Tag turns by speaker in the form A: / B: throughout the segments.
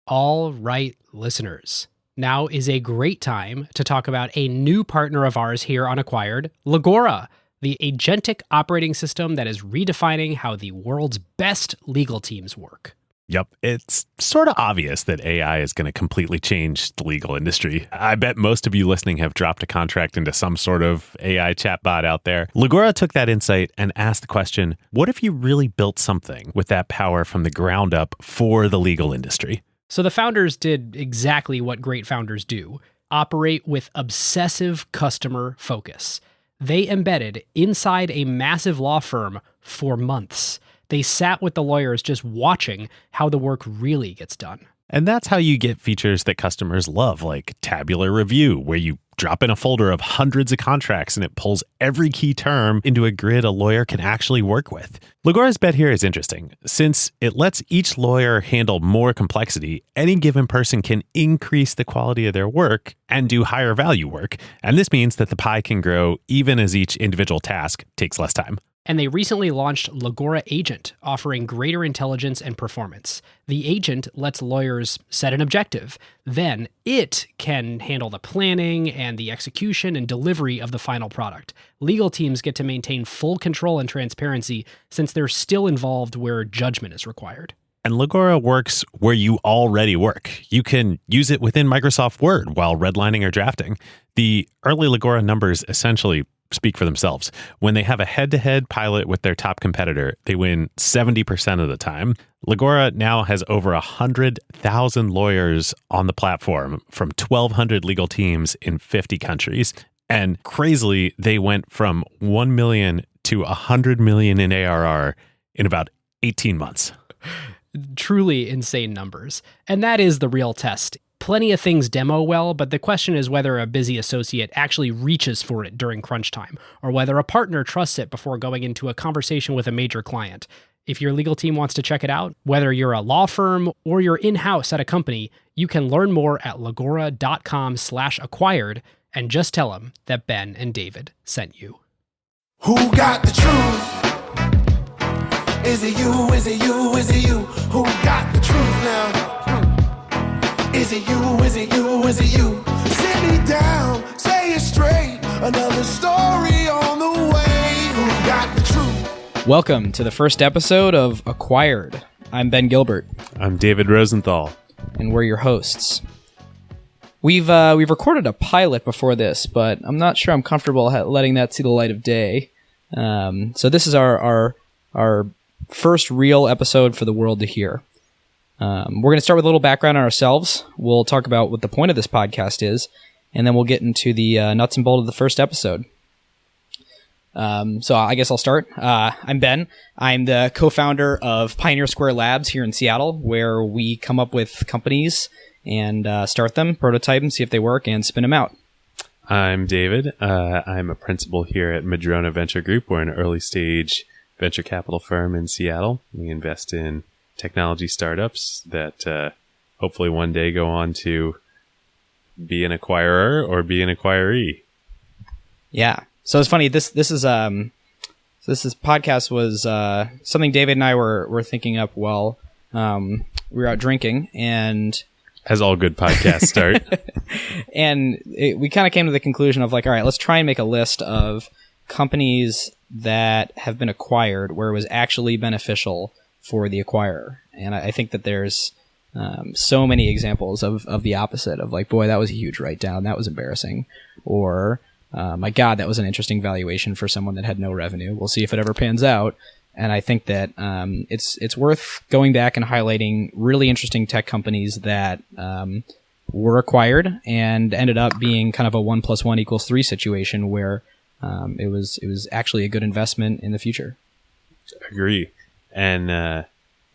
A: All right, listeners. Now is a great time to talk about a new partner of ours here on Acquired, Legora, the agentic operating system that is redefining how the world's best legal teams work.
B: Yep, it's sort of obvious that AI is going to completely change the legal industry. I bet most of you listening have dropped a contract into some sort of AI chatbot out there. Legora took that insight and asked the question, what if you really built something with that power from the ground up for the legal industry?
A: So the founders did exactly what great founders do, operate with obsessive customer focus. They embedded inside a massive law firm for months. They sat with the lawyers just watching how the work really gets done.
B: And that's how you get features that customers love, like tabular review, where you drop in a folder of hundreds of contracts and it pulls every key term into a grid a lawyer can actually work with. Legora's bet here is interesting. Since it lets each lawyer handle more complexity, any given person can increase the quality of their work and do higher value work. And this means that the pie can grow even as each individual task takes less time.
A: And they recently launched Legora Agent, offering greater intelligence and performance. The agent lets lawyers set an objective. Then it can handle the planning and the execution and delivery of the final product. Legal teams get to maintain full control and transparency since they're still involved where judgment is required.
B: And Legora works where you already work. You can use it within Microsoft Word while redlining or drafting. The early Legora numbers essentially speak for themselves. When they have a head-to-head pilot with their top competitor, they win 70% of the time. Legora now has over 100,000 lawyers on the platform from 1,200 legal teams in 50 countries. And crazily, they went from 1 million to 100 million in ARR in about 18 months.
A: Truly insane numbers. And that is the real test. Plenty of things demo well, but the question is whether a busy associate actually reaches for it during crunch time, or whether a partner trusts it before going into a conversation with a major client. If your legal team wants to check it out, whether you're a law firm or you're in-house at a company, you can learn more at legora.com/acquired and just tell them that Ben and David sent you.
C: Who got the truth? Is it you? Is it you? Is it you? Who got the truth now? Is it you? Is it you? Is it you? Sit me down, say it straight. Another story on the way. Who got the truth?
D: Welcome to the first episode of Acquired. I'm Ben Gilbert.
B: I'm David Rosenthal.
D: And we're your hosts. We've recorded a pilot before this, but I'm not sure I'm comfortable letting that see the light of day. So this is our first real episode for the world to hear. We're going to start with a little background on ourselves. We'll talk about what the point of this podcast is, and then we'll get into the nuts and bolts of the first episode. So I guess I'll start. I'm Ben. I'm the co-founder of Pioneer Square Labs here in Seattle, where we come up with companies and start them, prototype them, see if they work, and spin them out.
E: I'm David. I'm a principal here at Madrona Venture Group. We're an early stage venture capital firm in Seattle. We invest in technology startups that hopefully one day go on to be an acquirer or be an acquiree.
D: Yeah. So it's funny. This podcast was something David and I were thinking up while we were out drinking, and
E: as all good podcasts start.
D: And we kind of came to the conclusion of like, all right, let's try and make a list of companies that have been acquired where it was actually beneficial for the acquirer. And I think that there's so many examples of the opposite of like, boy, that was a huge write-down. That was embarrassing. Or, my God, that was an interesting valuation for someone that had no revenue. We'll see if it ever pans out. And I think that it's worth going back and highlighting really interesting tech companies that were acquired and ended up being kind of a 1 + 1 = 3 situation where it was actually a good investment in the future.
E: Agree. And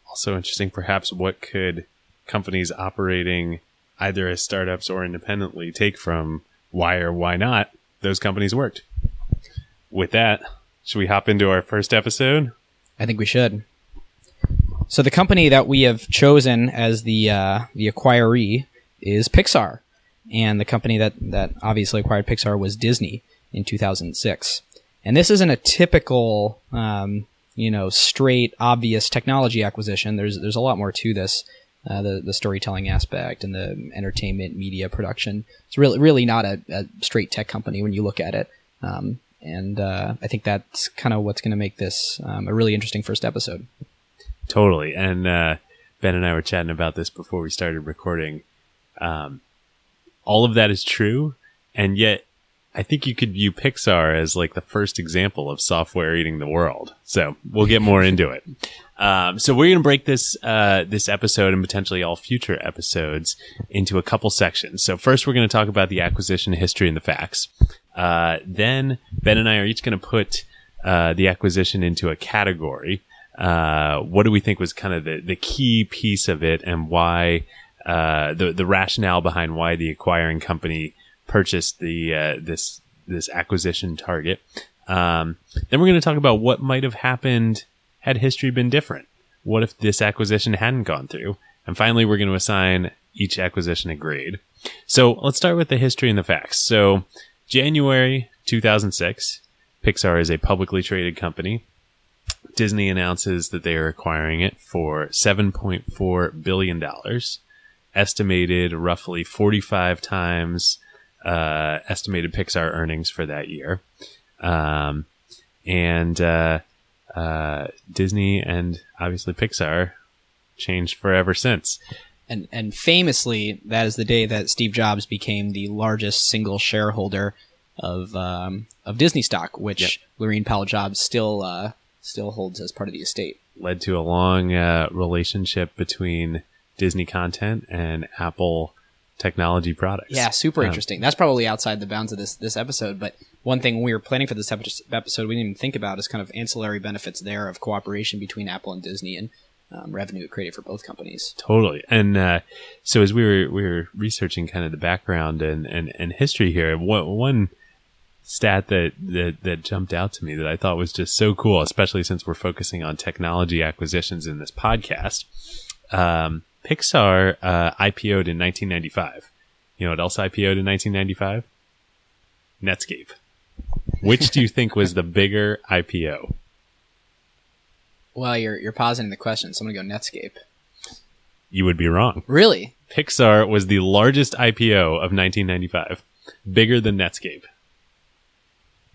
E: also interesting, perhaps, what could companies operating either as startups or independently take from why or why not those companies worked. With that, should we hop into our first episode?
D: I think we should. So the company that we have chosen as the acquiree is Pixar. And the company that obviously acquired Pixar was Disney in 2006. And this isn't a typical, straight, obvious technology acquisition. There's a lot more to this. the storytelling aspect and the entertainment media production. It's really not a straight tech company when you look at it. And I think that's kind of what's going to make this a really interesting first episode.
E: Totally. And Ben and I were chatting about this before we started recording. All of that is true, and yet I think you could view Pixar as like the first example of software eating the world. So we'll get more into it. So we're going to break this episode and potentially all future episodes into a couple sections. So first we're going to talk about the acquisition history and the facts. Then Ben and I are each going to put the acquisition into a category. What do we think was kind of the key piece of it, and why the rationale behind why the acquiring company purchased this acquisition target. Then we're going to talk about what might have happened had history been different. What if this acquisition hadn't gone through? And finally, we're going to assign each acquisition a grade. So let's start with the history and the facts. So January 2006, Pixar is a publicly traded company. Disney announces that they are acquiring it for $7.4 billion, estimated roughly 45 times estimated Pixar earnings for that year. Disney and obviously Pixar changed forever since.
D: And famously, that is the day that Steve Jobs became the largest single shareholder of Disney stock, which
E: Yep.
D: Lorene Powell Jobs still holds as part of the estate.
E: Led to a long relationship between Disney content and Apple technology products.
D: Yeah, super interesting. That's probably outside the bounds of this episode, but one thing when we were planning for this episode we didn't even think about is kind of ancillary benefits there of cooperation between Apple and Disney and revenue it created for both companies.
E: Totally. And so as we were researching kind of the background and history here, one stat that jumped out to me that I thought was just so cool, especially since we're focusing on technology acquisitions in this podcast. Pixar IPO'd in 1995. You know what else IPO'd in 1995? Netscape. Which do you think was the bigger IPO?
D: Well, you're positing the question, so I'm going to go Netscape.
E: You would be wrong.
D: Really?
E: Pixar was the largest IPO of 1995, bigger than Netscape.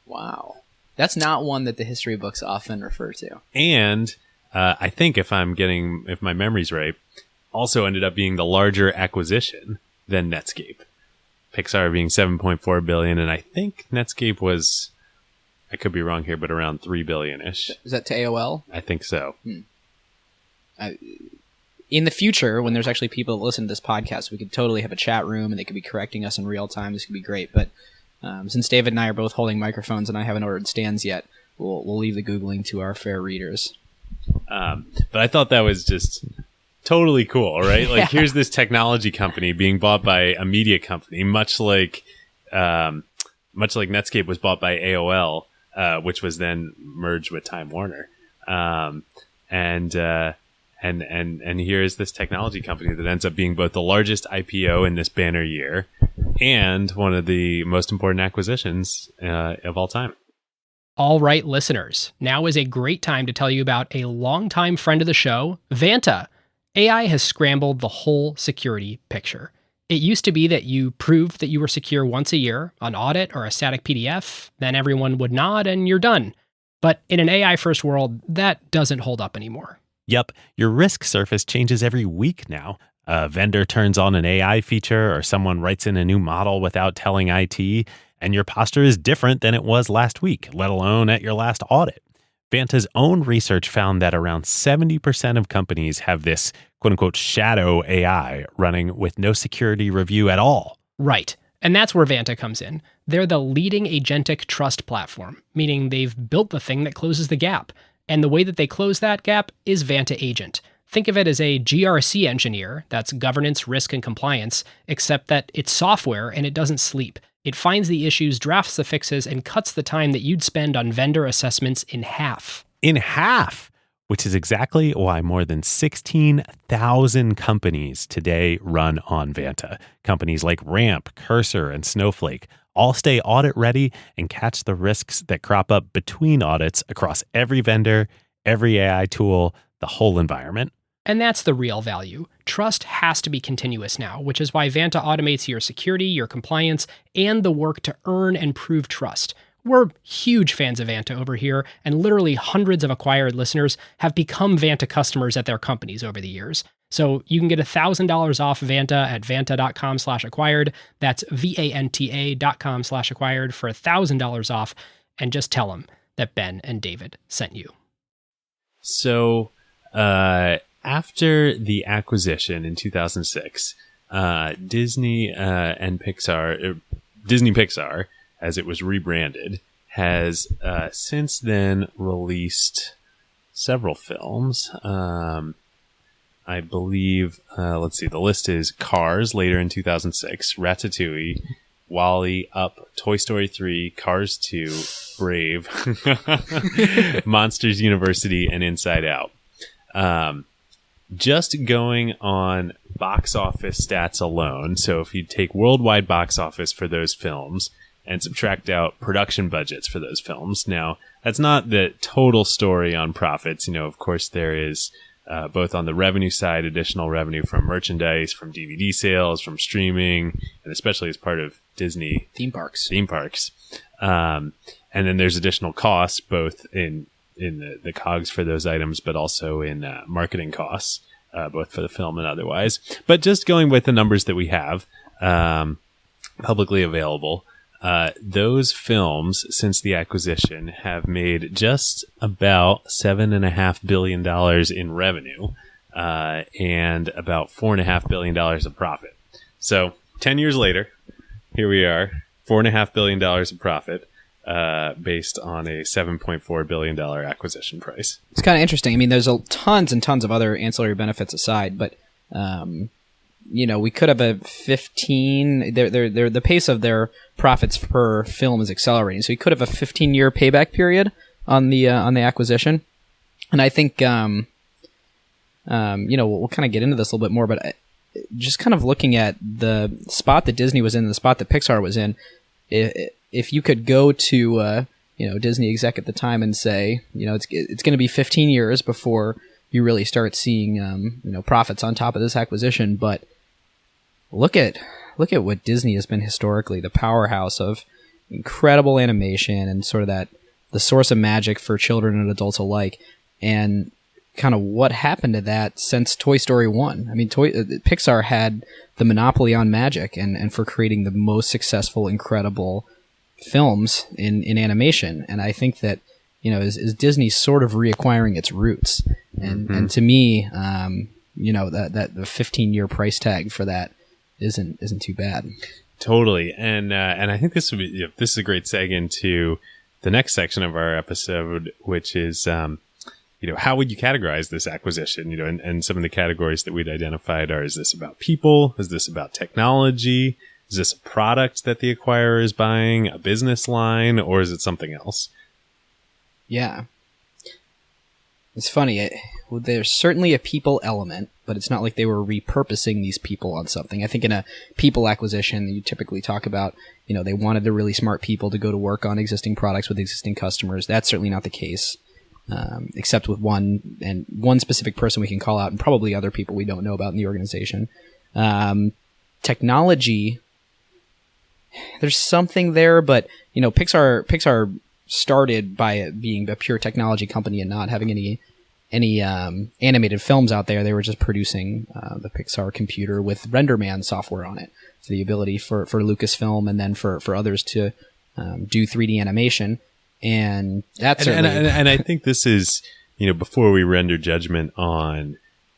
D: Wow. That's not one that the history books often refer to.
E: And I think if my memory's right, also ended up being the larger acquisition than Netscape. Pixar being $7.4 billion, and I think Netscape was, I could be wrong here, but around $3 billion-ish.
D: Is that to AOL?
E: I think so.
D: In the future, when there's actually people that listen to this podcast, we could totally have a chat room and they could be correcting us in real time. This could be great. But since David and I are both holding microphones and I haven't ordered stands yet, we'll leave the Googling to our fair readers.
E: But I thought that was just totally cool, right? Like,
D: Yeah.
E: Here's this technology company being bought by a media company, much like Netscape was bought by AOL, which was then merged with Time Warner. And here is this technology company that ends up being both the largest IPO in this banner year and one of the most important acquisitions of all time.
A: All right, listeners, now is a great time to tell you about a longtime friend of the show, Vanta. AI has scrambled the whole security picture. It used to be that you proved that you were secure once a year, an audit or a static PDF, then everyone would nod and you're done. But in an AI-first world, that doesn't hold up anymore.
B: Yep, your risk surface changes every week now. A vendor turns on an AI feature or someone writes in a new model without telling IT, and your posture is different than it was last week, let alone at your last audit. Vanta's own research found that around 70% of companies have this quote-unquote shadow AI running with no security review at all.
A: Right. And that's where Vanta comes in. They're the leading agentic trust platform, meaning they've built the thing that closes the gap. And the way that they close that gap is Vanta Agent. Think of it as a GRC engineer, that's governance, risk, and compliance, except that it's software and it doesn't sleep. It finds the issues, drafts the fixes, and cuts the time that you'd spend on vendor assessments in half.
B: In half! Which is exactly why more than 16,000 companies today run on Vanta. Companies like Ramp, Cursor, and Snowflake all stay audit ready and catch the risks that crop up between audits across every vendor, every AI tool, the whole environment.
A: And that's the real value. Trust has to be continuous now, which is why Vanta automates your security, your compliance, and the work to earn and prove trust. We're huge fans of Vanta over here, and literally hundreds of acquired listeners have become Vanta customers at their companies over the years. So you can get $1,000 off Vanta at vanta.com/acquired. That's VANTA.com/acquired for $1,000 off, and just tell them that Ben and David sent you.
E: So, after the acquisition in 2006, Disney and Pixar, Disney Pixar, as it was rebranded, has since then released several films. I believe, let's see, the list is Cars later in 2006, Ratatouille, WALL-E, Up, Toy Story 3, Cars 2, Brave, Monsters University, and Inside Out. Just going on box office stats alone, so if you take worldwide box office for those films and subtract out production budgets for those films, now that's not the total story on profits. You know, of course, there is both on the revenue side, additional revenue from merchandise, from DVD sales, from streaming, and especially as part of Disney
D: Theme parks.
E: And then there's additional costs, both in the COGS for those items, but also in marketing costs, both for the film and otherwise. But just going with the numbers that we have publicly available, those films since the acquisition have made just about $7.5 billion in revenue and about $4.5 billion of profit. So 10 years later, here we are, $4.5 billion of profit based on a $7.4 billion acquisition price.
D: It's kind of interesting. I mean, there's tons and tons of other ancillary benefits aside, but we could have a 15. The pace of their profits per film is accelerating, so we could have a 15-year payback period on the acquisition. And I think we'll kind of get into this a little bit more, but just kind of looking at the spot that Disney was in, the spot that Pixar was in, if you could go to Disney exec at the time and say, it's going to be 15 years before you really start seeing profits on top of this acquisition, but look at what Disney has been historically, the powerhouse of incredible animation and sort of the source of magic for children and adults alike, and kind of what happened to that since Toy Story 1. I mean, Pixar had the monopoly on magic and for creating the most successful, incredible films in animation. And I think that, is Disney sort of reacquiring its roots. And to me, that the 15-year price tag for that isn't too bad.
E: Totally. And I think this is a great seg into the next section of our episode, which is, how would you categorize this acquisition? And some of the categories that we'd identified are, is this about people? Is this about technology? Is this a product that the acquirer is buying, a business line, or is it something else?
D: Yeah. It's funny. There's certainly a people element, but it's not like they were repurposing these people on something. I think in a people acquisition, you typically talk about, they wanted the really smart people to go to work on existing products with existing customers. That's certainly not the case, except with one specific person we can call out, and probably other people we don't know about in the organization. Technology, there's something there, but Pixar started by it being a pure technology company and not having any animated films out there. They were just producing the Pixar computer with RenderMan software on it, for the ability for Lucasfilm and then for others to do 3D animation. And that's
E: and I think this is, before we render judgment on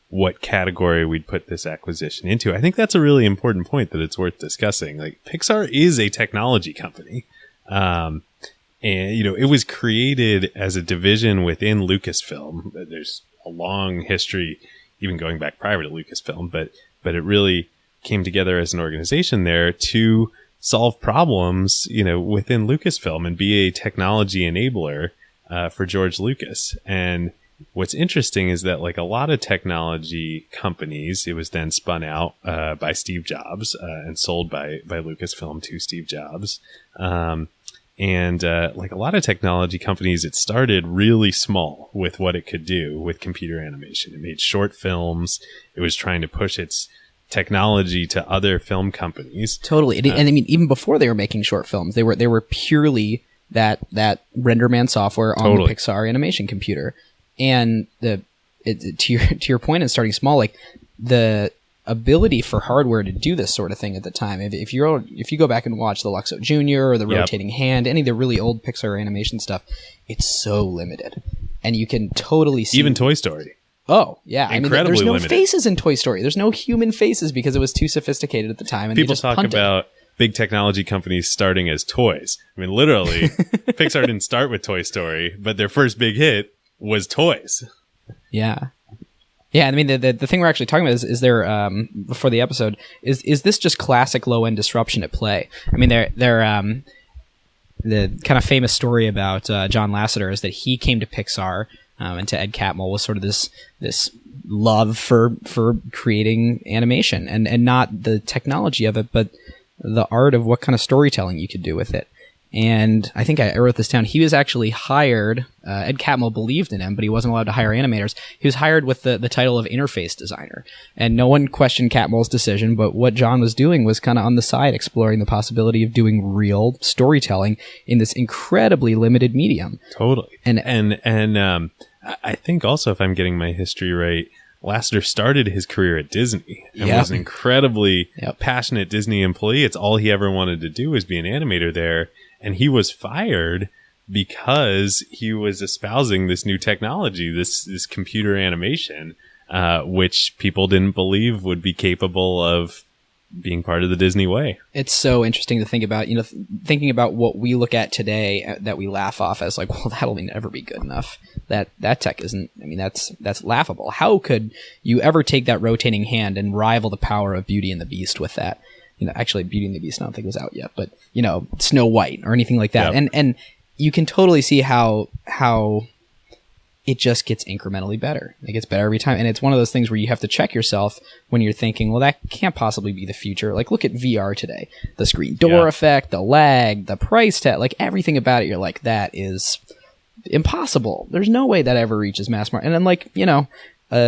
E: what category we'd put this acquisition into, I think that's a really important point that it's worth discussing. Like, Pixar is a technology company. And, it was created as a division within Lucasfilm. There's a long history, even going back prior to Lucasfilm, but it really came together as an organization there to solve problems, within Lucasfilm and be a technology enabler for George Lucas. And what's interesting is that, like a lot of technology companies, it was then spun out by Steve Jobs and sold by Lucasfilm to Steve Jobs. And like a lot of technology companies, it started really small with what it could do with computer animation. It made short films. It was trying to push its technology to other film companies.
D: Totally. And I mean, even before they were making short films, they were purely that RenderMan software on the Pixar animation computer. And to your point in starting small, like the ability for hardware to do this sort of thing at the time. If you go back and watch the Luxo Junior or the rotating hand, any of the really old Pixar animation stuff, it's so limited, and you can totally see
E: even Toy Story.
D: Oh yeah,
E: Incredibly
D: there's no
E: limited.
D: faces in Toy Story. There's no human faces because it was too sophisticated at the time. And
E: People
D: they just
E: talk
D: punted.
E: about big technology companies starting as toys. I mean, literally, Pixar didn't start with Toy Story, but their first big hit was toys.
D: Yeah. Yeah, I mean the thing we're actually talking about is there before the episode is this just classic low end disruption at play? I mean they're the kind of famous story about John Lasseter is that he came to Pixar and to Ed Catmull with sort of this love for creating animation and not the technology of it, but the art of what kind of storytelling you could do with it. And I think I wrote this down. He was actually hired. Ed Catmull believed in him, but he wasn't allowed to hire animators. He was hired with the title of interface designer. And no one questioned Catmull's decision, but what John was doing was kind of on the side exploring the possibility of doing real storytelling in this incredibly limited medium.
E: Totally. And I think also, if I'm getting my history right, Lasseter started his career at Disney and was an incredibly passionate Disney employee. It's all he ever wanted to do was be an animator there. And he was fired because he was espousing this new technology, this computer animation, which people didn't believe would be capable of being part of the Disney way. It's
D: so interesting to think about, thinking about what we look at today that we laugh off as like, well, that'll never be good enough. That tech isn't, I mean, that's laughable. How could you ever take that rotating hand and rival the power of Beauty and the Beast with that? Actually, Beauty and the Beast, I don't think was out yet, but Snow White or anything like that. Yep. And you can totally see how it just gets incrementally better. It gets better every time. And it's one of those things where you have to check yourself when you're thinking, well, that can't possibly be the future. Like, look at VR today. The screen door effect, the lag, the price tag, like everything about it, you're like, that is impossible. There's no way that ever reaches mass market. And then, like,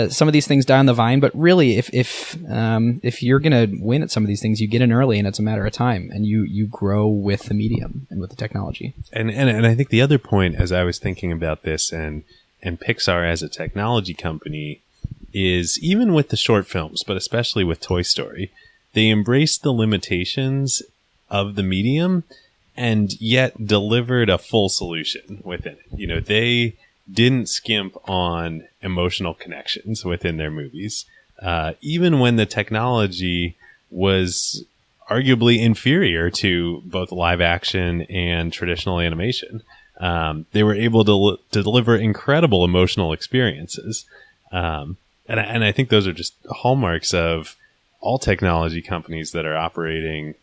D: some of these things die on the vine, but really, if you're gonna win at some of these things, you get in early, and it's a matter of time, and you grow with the medium and with the technology.
E: And I think the other point, as I was thinking about this, and Pixar as a technology company, is even with the short films, but especially with Toy Story, they embraced the limitations of the medium, and yet delivered a full solution within it. They didn't skimp on emotional connections within their movies, even when the technology was arguably inferior to both live action and traditional animation. They were able to deliver incredible emotional experiences. And I think those are just hallmarks of all technology companies that are operating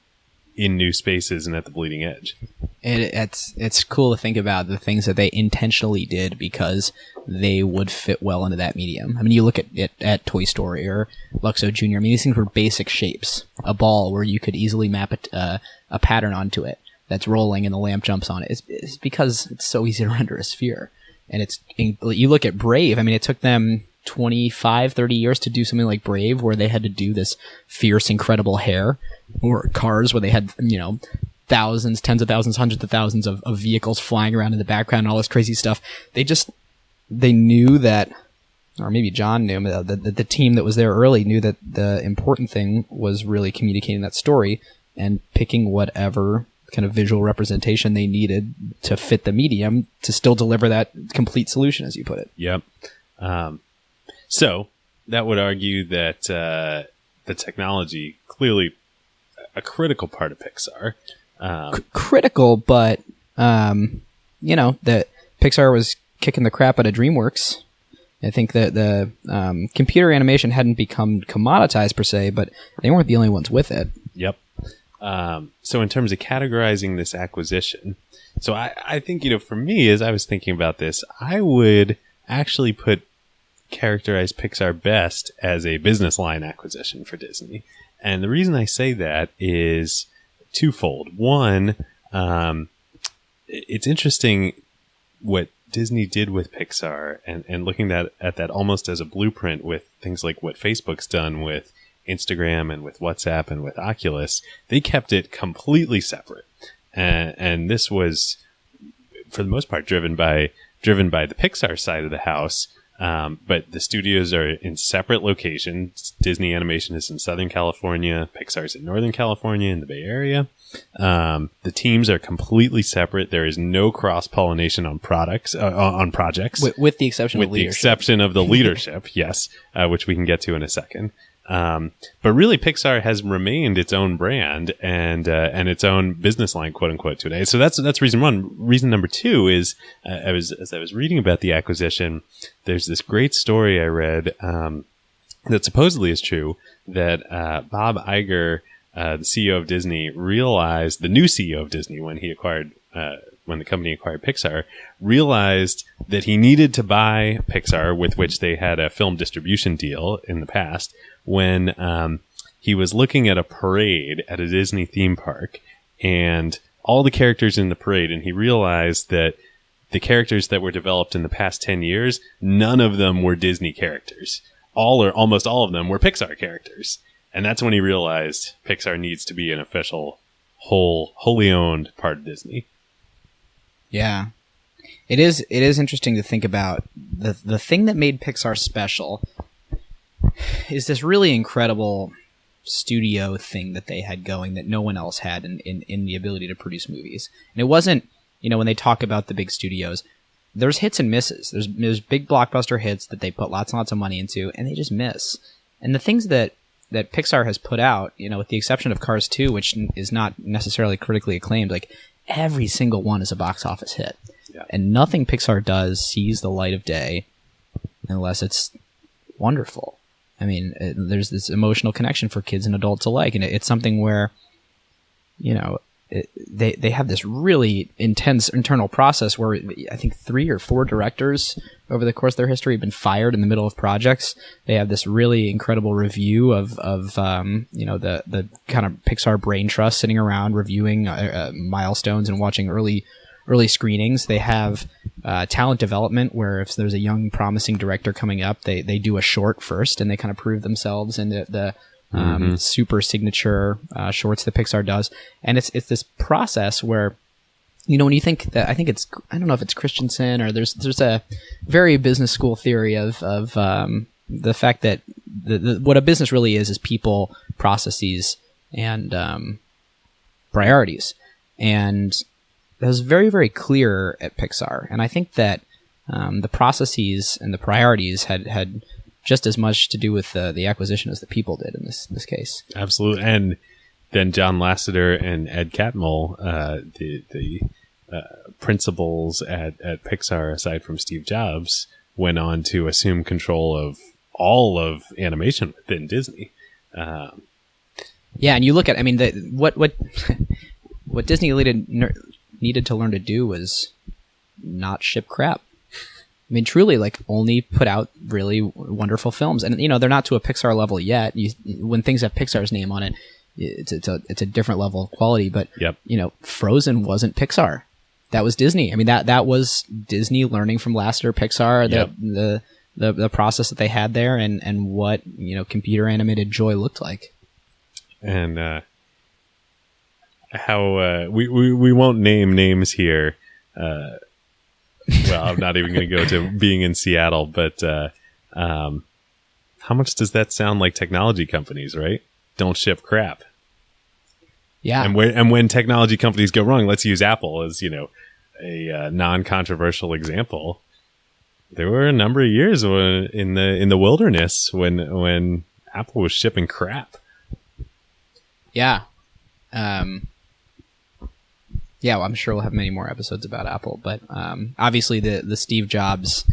E: in new spaces and at the bleeding edge.
D: It's cool to think about the things that they intentionally did because they would fit well into that medium. I mean, you look at it at Toy Story or Luxo Junior. I mean, these things were basic shapes. A ball where you could easily map a pattern onto it that's rolling and the lamp jumps on it. It's because it's so easy to render a sphere. And you look at Brave. I mean, it took them 25, 30 years to do something like Brave, where they had to do this fierce, incredible hair, or Cars, where they had, thousands, tens of thousands, hundreds of thousands of vehicles flying around in the background and all this crazy stuff. They knew that, or maybe John knew, the team that was there early knew that the important thing was really communicating that story and picking whatever kind of visual representation they needed to fit the medium to still deliver that complete solution, as you put it.
E: Yep. So that would argue that the technology, clearly a critical part of Pixar.
D: Critical, but, that Pixar was kicking the crap out of DreamWorks. I think that the computer animation hadn't become commoditized per se, but they weren't the only ones with it.
E: Yep. So in terms of categorizing this acquisition, so I think, for me, as I was thinking about this, I would actually characterize Pixar best as a business line acquisition for Disney. And the reason I say that is twofold. One, it's interesting what Disney did with Pixar, and looking at that almost as a blueprint with things like what Facebook's done with Instagram and with WhatsApp and with Oculus. They kept it completely separate, and this was, for the most part, driven by the Pixar side of the house. But the studios are in separate locations. Disney Animation is in Southern California. Pixar's in Northern California in the Bay Area. The teams are completely separate. There is no cross-pollination on projects.
D: With the exception of leadership.
E: With the exception of the leadership, yes, which we can get to in a second. But really, Pixar has remained its own brand and its own business line, quote unquote, today. So that's reason one. Reason number two is, as I was reading about the acquisition, there's this great story I read that supposedly is true, that Bob Iger, the CEO of Disney, realized, the new CEO of Disney, when the company acquired Pixar, realized that he needed to buy Pixar, with which they had a film distribution deal in the past, when he was looking at a parade at a Disney theme park and all the characters in the parade, and he realized that the characters that were developed in the past 10 years, none of them were Disney characters. All or almost all of them were Pixar characters. And that's when he realized Pixar needs to be an official, wholly owned part of Disney.
D: Yeah. It is interesting to think about the thing that made Pixar special is this really incredible studio thing that they had going that no one else had in the ability to produce movies. And it wasn't, when they talk about the big studios, there's hits and misses. There's big blockbuster hits that they put lots and lots of money into, and they just miss. And the things that Pixar has put out, with the exception of Cars 2, which is not necessarily critically acclaimed, like every single one is a box office hit.
E: Yeah.
D: And nothing Pixar does sees the light of day unless it's wonderful. I mean, there's this emotional connection for kids and adults alike, and it's something where, they have this really intense internal process where I think 3 or 4 directors over the course of their history have been fired in the middle of projects. They have this really incredible review of the kind of Pixar brain trust sitting around reviewing milestones and watching early screenings. They have talent development where if there's a young promising director coming up, they do a short first and they kind of prove themselves in the super signature shorts that Pixar does. And it's this process where, when you think that, I don't know if it's Christensen or there's a very business school theory of the fact that what a business really is people, processes, and priorities. And that was very, very clear at Pixar. And I think that the processes and the priorities had just as much to do with the acquisition as the people did in this case.
E: Absolutely. And then John Lasseter and Ed Catmull, the principals at Pixar, aside from Steve Jobs, went on to assume control of all of animation within Disney.
D: Yeah, and you look at, what Disney needed to learn to do was not ship crap. I mean, truly, only put out really wonderful films. And, they're not to a Pixar level yet. When things have Pixar's name on it, it's a different level of quality. But,
E: yep.
D: Frozen wasn't Pixar. That was Disney. I mean, that was Disney learning from Lasseter, Pixar,
E: yep.
D: the process that they had there and what, computer animated joy looked like.
E: And how we won't name names here. Well, I'm not even going to go to being in Seattle, but how much does that sound like technology companies, right? Don't ship crap.
D: Yeah.
E: And when technology companies go wrong, let's use Apple as, a non-controversial example. There were a number of years in the wilderness when Apple was shipping crap.
D: Yeah. Yeah, well, I'm sure we'll have many more episodes about Apple, but obviously the Steve Jobs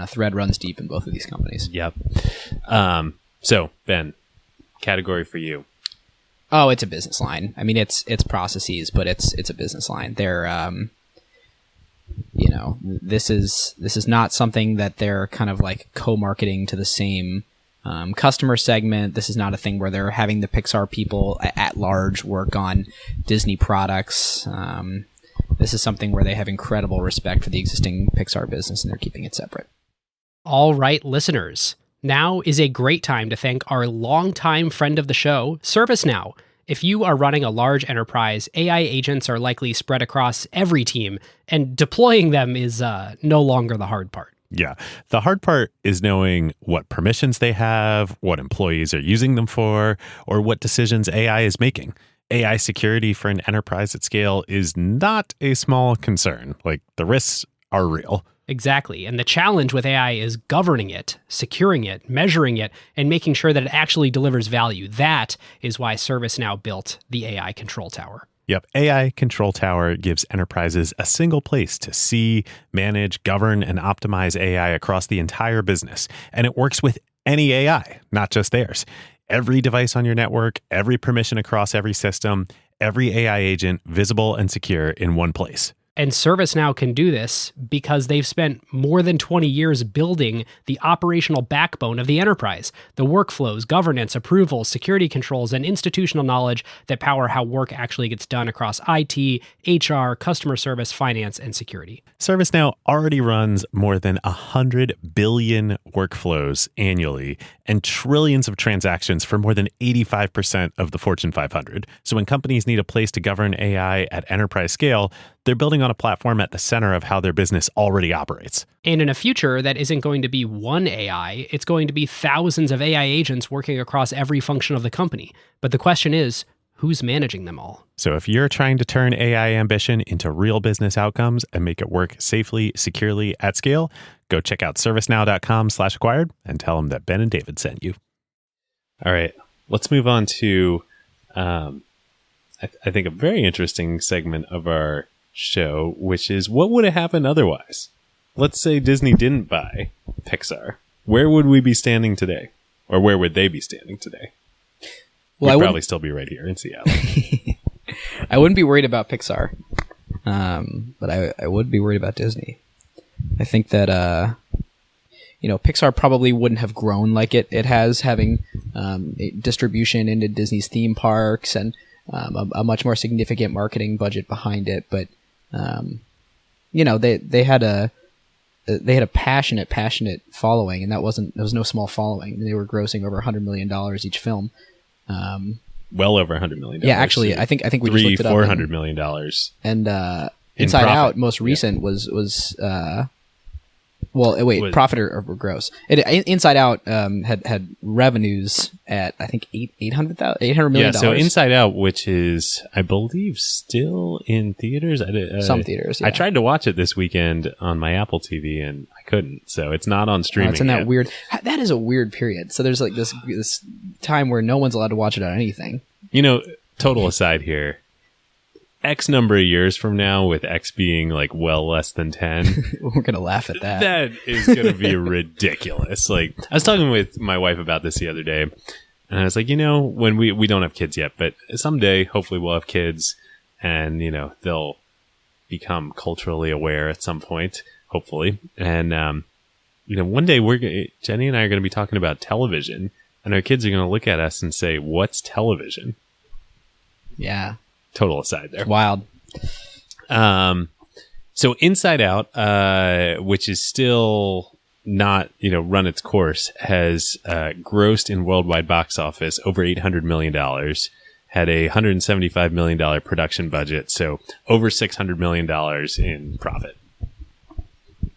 D: thread runs deep in both of these companies.
E: Yep. So, Ben, category for you.
D: Oh, it's a business line. I mean, it's processes, but it's a business line. They're, this is not something that they're kind of co-marketing to the same customer segment. This is not a thing where they're having the Pixar people at large work on Disney products. this is something where they have incredible respect for the existing Pixar business and they're keeping it separate.
A: All right, listeners. Now is a great time to thank our longtime friend of the show, ServiceNow. If you are running a large enterprise, AI agents are likely spread across every team, and deploying them is no longer the hard part.
B: Yeah. The hard part is knowing what permissions they have, what employees are using them for, or what decisions AI is making. AI security for an enterprise at scale is not a small concern. Like, the risks are real.
A: Exactly. And the challenge with AI is governing it, securing it, measuring it, and making sure that it actually delivers value. That is why ServiceNow built the AI Control Tower.
B: Yep. AI Control Tower gives enterprises a single place to see, manage, govern, and optimize AI across the entire business. And it works with any AI, not just theirs. Every device on your network, every permission across every system, every AI agent visible and secure in one place.
A: And ServiceNow can do this because they've spent more than 20 years building the operational backbone of the enterprise, the workflows, governance, approvals, security controls, and institutional knowledge that power how work actually gets done across IT, HR, customer service, finance, and security.
B: ServiceNow already runs more than 100 billion workflows annually and trillions of transactions for more than 85% of the Fortune 500. So when companies need a place to govern AI at enterprise scale, they're building on a platform at the center of how their business already operates.
A: And in a future that isn't going to be one AI, it's going to be thousands of AI agents working across every function of the company. But the question is, who's managing them all?
B: So if you're trying to turn AI ambition into real business outcomes and make it work safely, securely, at scale, go check out servicenow.com/acquired and tell them that Ben and David sent you.
E: All right, let's move on to, I think, a very interesting segment of our show, which is what would have happened otherwise? Let's say Disney didn't buy Pixar. Where would we be standing today? Or where would they be standing today?
D: Well,
E: We'd probably still be right here in Seattle.
D: I wouldn't be worried about Pixar, but I would be worried about Disney. I think that Pixar probably wouldn't have grown like it has, having distribution into Disney's theme parks and a much more significant marketing budget behind it. But they had a passionate following, and there was no small following. They were grossing over $100 million each film.
E: Well over $100 million.
D: Yeah, actually, I think we just looked it up.
E: $400 million.
D: And Inside Out, most recent, was profit or gross. Inside Out had revenues at, I think, $800 million.
E: Yeah, so Inside Out, which is, I believe, still in theaters.
D: Some theaters, yeah.
E: I tried to watch it this weekend on my Apple TV, and I couldn't. So it's not on streaming
D: it's in
E: yet.
D: that weird... That is a weird period. So there's like this time where no one's allowed to watch it on anything.
E: Total aside here. X number of years from now, with X being like well less than 10,
D: we're going to laugh at that.
E: That is going to be ridiculous. Like, I was talking with my wife about this the other day, and I was like, when we don't have kids yet, but someday, hopefully we'll have kids, and, they'll become culturally aware at some point, hopefully. And, one day Jenny and I are going to be talking about television, and our kids are going to look at us and say, "What's television?"
D: Yeah.
E: Total aside there.
D: It's wild.
E: So Inside Out, which is still not, run its course, has grossed in worldwide box office over $800 million, had a $175 million production budget, so over $600 million in profit.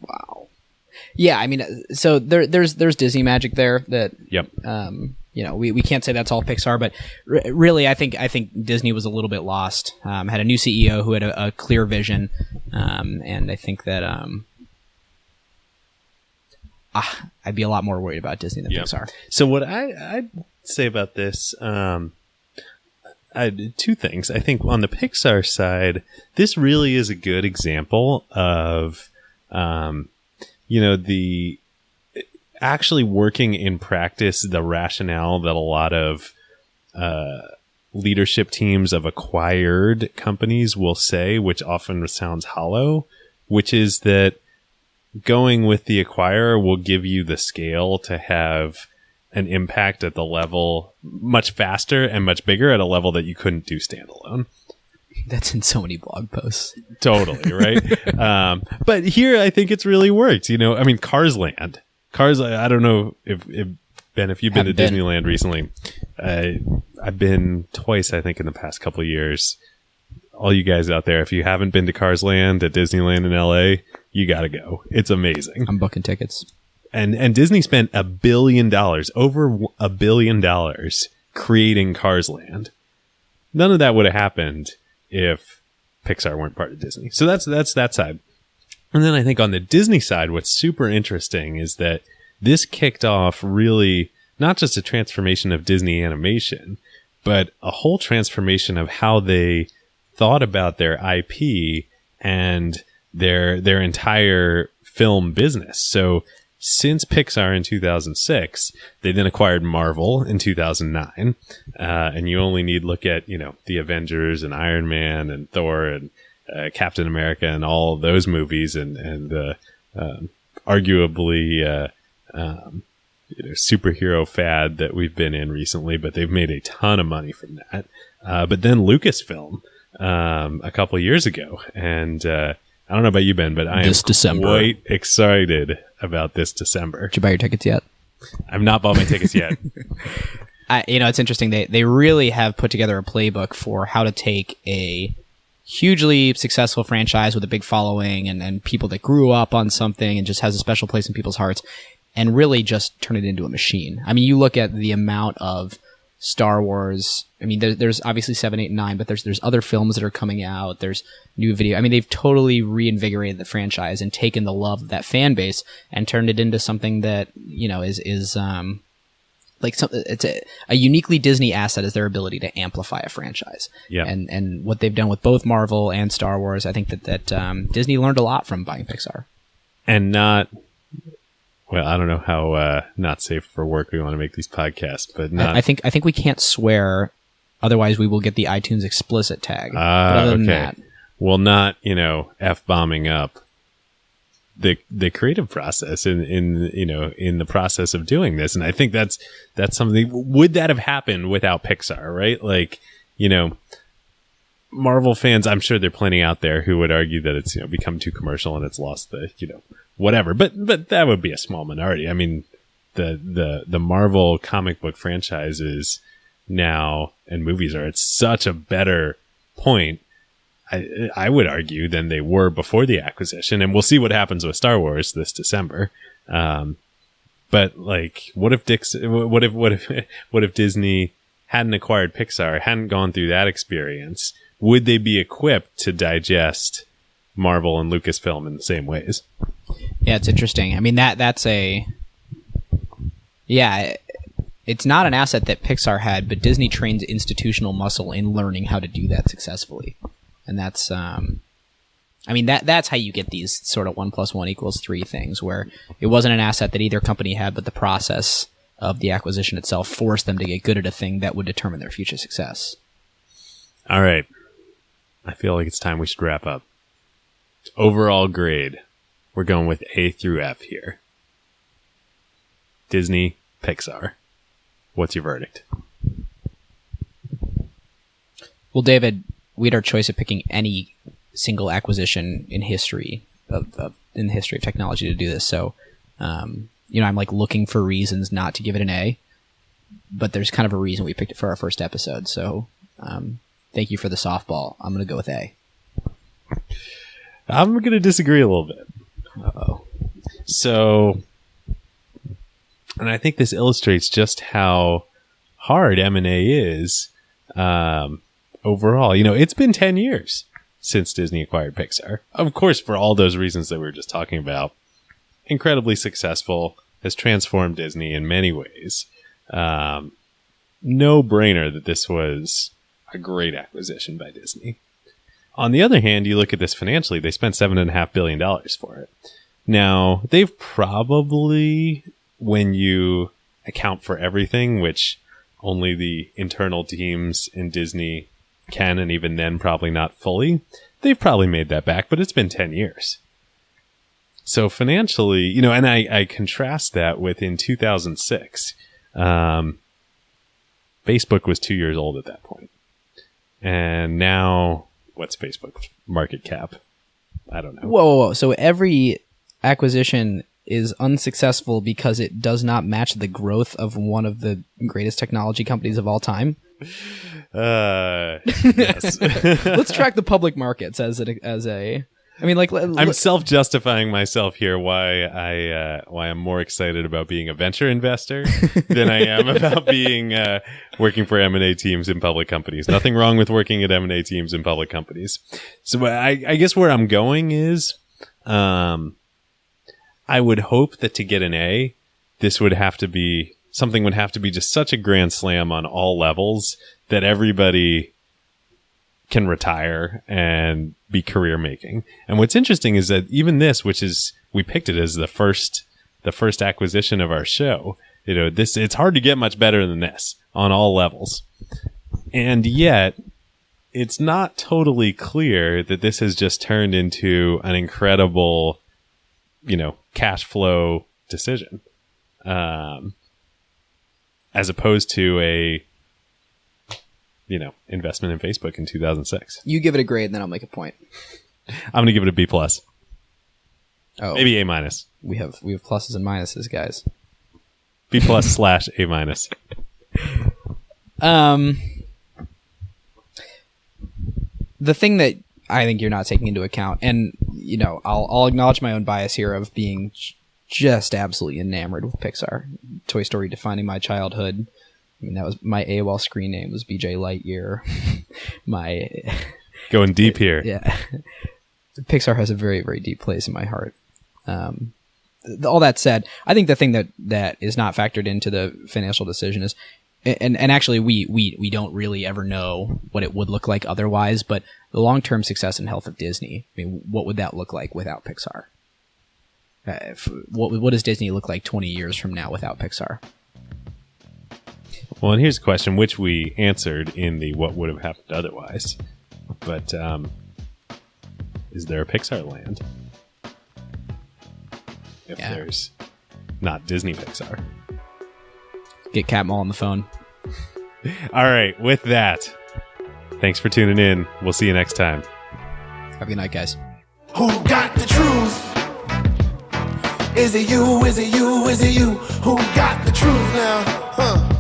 D: Wow. Yeah, I mean, so there's Disney magic there that...
E: Yep.
D: We can't say that's all Pixar, but really, I think Disney was a little bit lost. Had a new CEO who had a clear vision, and I think that I'd be a lot more worried about Disney than Pixar.
E: So what I'd say about this, two things. I think on the Pixar side, this really is a good example of, the actually working in practice the rationale that a lot of leadership teams of acquired companies will say, which often sounds hollow, which is that going with the acquirer will give you the scale to have an impact at the level much faster and much bigger at a level that you couldn't do standalone.
D: That's in so many blog posts.
E: Totally, right? But here, I think it's really worked. You know, I mean, Cars Land. Cars, I don't know if Ben, if you've been to Disneyland recently. I've been twice, I think, in the past couple of years. All you guys out there, if you haven't been to Cars Land at Disneyland in LA, you got to go. It's amazing.
D: I'm booking tickets.
E: And Disney spent $1 billion, over $1 billion, creating Cars Land. None of that would have happened if Pixar weren't part of Disney. So that's that side. And then I think on the Disney side, what's super interesting is that this kicked off really not just a transformation of Disney animation, but a whole transformation of how they thought about their IP and their entire film business. So since Pixar in 2006, they then acquired Marvel in 2009. And you only need look at, you know, the Avengers and Iron Man and Thor and Captain America and all of those movies and arguably, superhero fad that we've been in recently, but they've made a ton of money from that. But then Lucasfilm, a couple of years ago. And, I don't know about you, Ben, but I am quite excited about this December.
D: Did you buy your tickets yet?
E: I've not bought my tickets yet.
D: It's interesting. They really have put together a playbook for how to take a hugely successful franchise with a big following and people that grew up on something and just has a special place in people's hearts and really just turn it into a machine. I mean, you look at the amount of Star Wars. I mean, there's obviously 7, 8, and 9, but there's other films that are coming out. There's new video. I mean, they've totally reinvigorated the franchise and taken the love of that fan base and turned it into something that, you know, is like something. It's a uniquely Disney asset is their ability to amplify a franchise.
E: Yeah.
D: And what they've done with both Marvel and Star Wars, I think that Disney learned a lot from buying Pixar.
E: And not. Well, I don't know how not safe for work we want to make these podcasts, but not.
D: I think we can't swear, otherwise we will get the iTunes explicit tag. But other than that,
E: well, not F-bombing up the creative process in the process of doing this, and I think that's something. Would that have happened without Pixar? Right, like Marvel fans. I'm sure there are plenty out there who would argue that it's become too commercial and it's lost the whatever, but that would be a small minority. I mean, the Marvel comic book franchises now and movies are at such a better point, I would argue, than they were before the acquisition. And we'll see what happens with Star Wars this December. But like, what if Disney hadn't acquired Pixar, hadn't gone through that experience? Would they be equipped to digest Marvel and Lucasfilm in the same ways?
D: Yeah, it's interesting. I mean, it's not an asset that Pixar had, but Disney trains institutional muscle in learning how to do that successfully. And that's, that's how you get these sort of 1 + 1 = 3 things, where it wasn't an asset that either company had, but the process of the acquisition itself forced them to get good at a thing that would determine their future success.
E: All right. I feel like it's time we should wrap up. Overall grade. We're going with A through F here. Disney, Pixar. What's your verdict?
D: Well, David, we had our choice of picking any single acquisition in history of technology to do this. So, I'm like looking for reasons not to give it an A, but there's kind of a reason we picked it for our first episode. So, thank you for the softball. I'm going to go with A.
E: I'm going to disagree a little bit.
D: Uh-oh.
E: So, and I think this illustrates just how hard M&A is overall. It's been 10 years since Disney acquired Pixar. Of course, for all those reasons that we were just talking about. Incredibly successful, has transformed Disney in many ways. No brainer that this was a great acquisition by Disney. On the other hand, you look at this financially, they spent $7.5 billion for it. Now, they've probably, when you account for everything, which only the internal teams in Disney can, and even then probably not fully, they've probably made that back, but it's been 10 years. So financially, and I contrast that with in 2006, Facebook was 2 years old at that point. And now what's Facebook market cap? I don't know.
D: Whoa. So every acquisition is unsuccessful because it does not match the growth of one of the greatest technology companies of all time.
E: Yes.
D: Let's track the public markets as a. I mean, like
E: I'm self-justifying myself here why I'm more excited about being a venture investor than I am about being working for M&A teams in public companies. Nothing wrong with working at M&A teams in public companies. So I guess where I'm going is I would hope that to get an A, something would have to be just such a grand slam on all levels that everybody can retire and be career making. And what's interesting is that even this, which is, we picked it as the first acquisition of our show, it's hard to get much better than this on all levels. And yet it's not totally clear that this has just turned into an incredible, cash flow decision. As opposed to a investment in Facebook in 2006.
D: You give it a grade, and then I'll make a point.
E: I'm going to give it a B+.
D: Oh,
E: Maybe A-.
D: we have pluses and minuses, guys.
E: B+/A-.
D: The thing that I think you're not taking into account, and I'll acknowledge my own bias here of being just absolutely enamored with Pixar. Toy Story defining my childhood. I mean, that was my AOL screen name was BJ Lightyear. My
E: going deep here.
D: Yeah, Pixar has a very, very deep place in my heart. All that said, I think the thing that is not factored into the financial decision is, and actually we don't really ever know what it would look like otherwise, but the long-term success and health of Disney. I mean, what would that look like without Pixar? What does Disney look like 20 years from now without Pixar?
E: Well, and here's a question which we answered in the what would have happened otherwise. But is there a Pixar land? If there's not Disney Pixar.
D: Get Cat Mall on the phone.
E: All right, with that, thanks for tuning in. We'll see you next time.
D: Have a good night, guys.
C: Who got the truth? Is it you? Is it you? Is it you? Who got the truth now? Huh?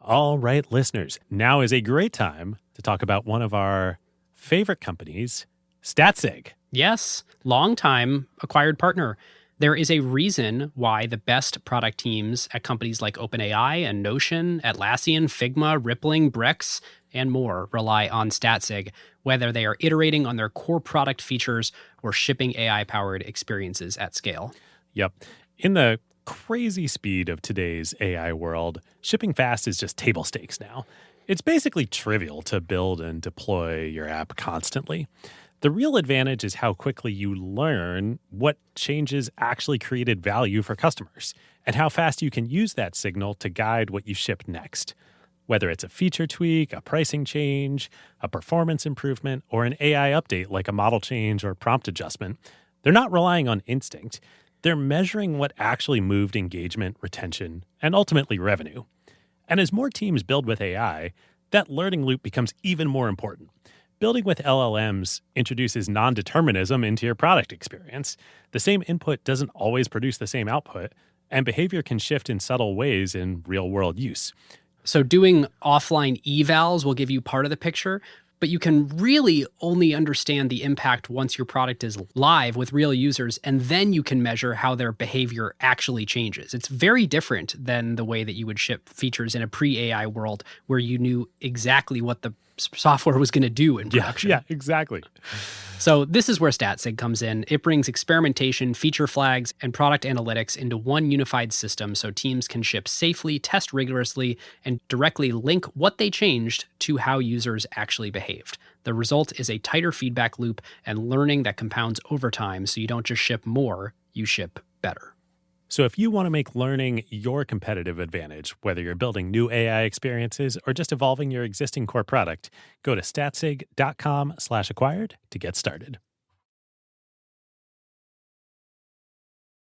B: All right, listeners, now is a great time to talk about one of our favorite companies, Statsig.
A: Yes, long-time acquired partner. There is a reason why the best product teams at companies like OpenAI and Notion, Atlassian, Figma, Rippling, Brex, and more rely on Statsig, whether they are iterating on their core product features or shipping AI-powered experiences at scale.
B: Yep. In the crazy speed of today's AI world, shipping fast is just table stakes now. It's basically trivial to build and deploy your app constantly. The real advantage is how quickly you learn what changes actually created value for customers and how fast you can use that signal to guide what you ship next. Whether it's a feature tweak, a pricing change, a performance improvement, or an AI update like a model change or prompt adjustment, they're not relying on instinct. They're measuring what actually moved engagement, retention, and ultimately revenue. And as more teams build with AI, that learning loop becomes even more important. Building with LLMs introduces non-determinism into your product experience. The same input doesn't always produce the same output, and behavior can shift in subtle ways in real-world use.
A: So doing offline evals will give you part of the picture, but you can really only understand the impact once your product is live with real users, and then you can measure how their behavior actually changes. It's very different than the way that you would ship features in a pre-AI world where you knew exactly what the software was going to do in production.
B: Yeah, exactly.
A: So this is where Statsig comes in. It brings experimentation, feature flags, and product analytics into one unified system so teams can ship safely, test rigorously, and directly link what they changed to how users actually behaved. The result is a tighter feedback loop and learning that compounds over time, so you don't just ship more, you ship better.
B: So if you want to make learning your competitive advantage, whether you're building new AI experiences or just evolving your existing core product, go to statsig.com/acquired to get started.